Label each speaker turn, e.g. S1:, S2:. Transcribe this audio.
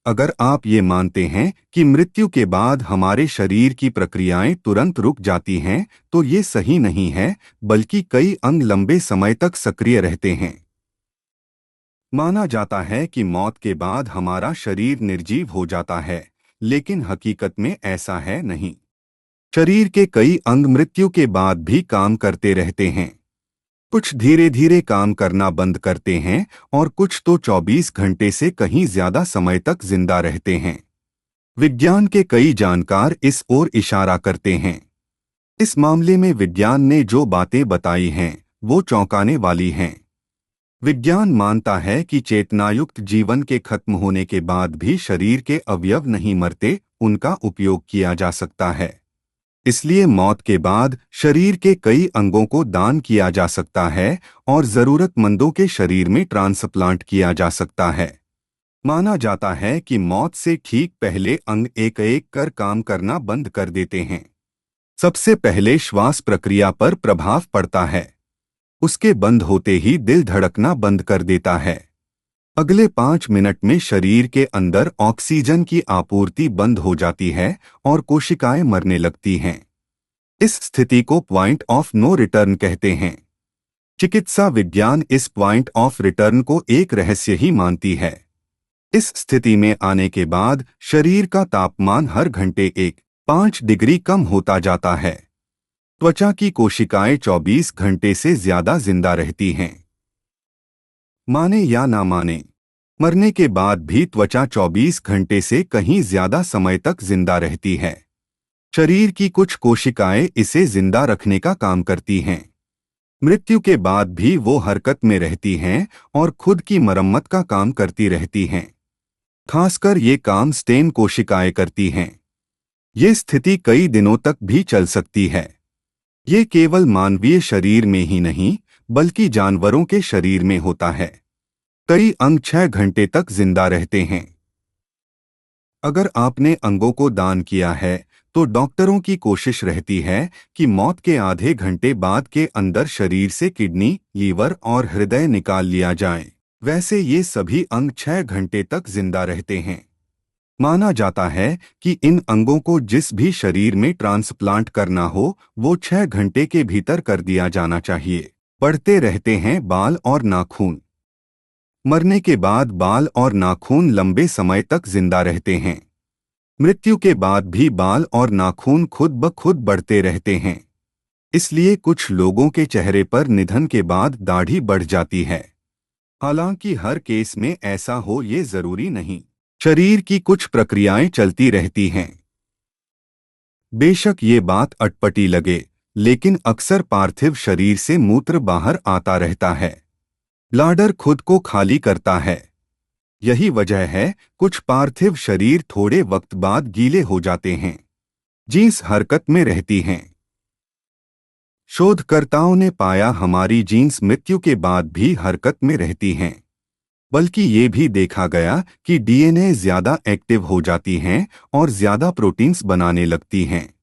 S1: अगर आप ये मानते हैं कि मृत्यु के बाद हमारे शरीर की प्रक्रियाएं तुरंत रुक जाती हैं, तो ये सही नहीं है, बल्कि कई अंग लंबे समय तक सक्रिय रहते हैं। माना जाता है कि मौत के बाद हमारा शरीर निर्जीव हो जाता है, लेकिन हकीकत में ऐसा है नहीं। शरीर के कई अंग मृत्यु के बाद भी काम करते रहते हैं। कुछ धीरे धीरे काम करना बंद करते हैं और कुछ तो 24 घंटे से कहीं ज्यादा समय तक जिंदा रहते हैं। विज्ञान के कई जानकार इस ओर इशारा करते हैं। इस मामले में विज्ञान ने जो बातें बताई हैं वो चौंकाने वाली हैं। विज्ञान मानता है कि चेतनायुक्त जीवन के खत्म होने के बाद भी शरीर के अवयव नहीं मरते, उनका उपयोग किया जा सकता है। इसलिए मौत के बाद शरीर के कई अंगों को दान किया जा सकता है और जरूरतमंदों के शरीर में ट्रांसप्लांट किया जा सकता है। माना जाता है कि मौत से ठीक पहले अंग एक एक कर काम करना बंद कर देते हैं। सबसे पहले श्वास प्रक्रिया पर प्रभाव पड़ता है। उसके बंद होते ही दिल धड़कना बंद कर देता है। अगले 5 मिनट में शरीर के अंदर ऑक्सीजन की आपूर्ति बंद हो जाती है और कोशिकाएं मरने लगती हैं। इस स्थिति को पॉइंट ऑफ नो रिटर्न कहते हैं। चिकित्सा विज्ञान इस पॉइंट ऑफ रिटर्न को एक रहस्य ही मानती है। इस स्थिति में आने के बाद शरीर का तापमान हर घंटे 1.5 डिग्री कम होता जाता है। त्वचा की कोशिकाएं 24 घंटे से ज्यादा जिंदा रहती हैं। माने या ना माने, मरने के बाद भी त्वचा 24 घंटे से कहीं ज्यादा समय तक जिंदा रहती है। शरीर की कुछ कोशिकाएं इसे जिंदा रखने का काम करती हैं। मृत्यु के बाद भी वो हरकत में रहती हैं और खुद की मरम्मत का काम करती रहती हैं। खासकर ये काम स्टेम कोशिकाएं करती हैं। ये स्थिति कई दिनों तक भी चल सकती है। ये केवल मानवीय शरीर में ही नहीं, बल्कि जानवरों के शरीर में होता है। कई अंग 6 घंटे तक जिंदा रहते हैं। अगर आपने अंगों को दान किया है, तो डॉक्टरों की कोशिश रहती है कि मौत के आधे घंटे बाद के अंदर शरीर से किडनी, लीवर और हृदय निकाल लिया जाए। वैसे ये सभी अंग 6 घंटे तक जिंदा रहते हैं। माना जाता है कि इन अंगों को जिस भी शरीर में ट्रांसप्लांट करना हो वो 6 घंटे के भीतर कर दिया जाना चाहिए। बढ़ते रहते हैं बाल और नाखून। मरने के बाद बाल और नाखून लंबे समय तक जिंदा रहते हैं। मृत्यु के बाद भी बाल और नाखून खुद ब खुद बढ़ते रहते हैं। इसलिए कुछ लोगों के चेहरे पर निधन के बाद दाढ़ी बढ़ जाती है। हालांकि हर केस में ऐसा हो ये जरूरी नहीं। शरीर की कुछ प्रक्रियाएं चलती रहती हैं। बेशक ये बात अटपटी लगे, लेकिन अक्सर पार्थिव शरीर से मूत्र बाहर आता रहता है। ब्लाडर खुद को खाली करता है। यही वजह है कुछ पार्थिव शरीर थोड़े वक्त बाद गीले हो जाते हैं। जीन्स हरकत में रहती हैं। शोधकर्ताओं ने पाया हमारी जीन्स मृत्यु के बाद भी हरकत में रहती हैं। बल्कि ये भी देखा गया कि डीएनए ज्यादा एक्टिव हो जाती हैं और ज्यादा प्रोटीन्स बनाने लगती हैं।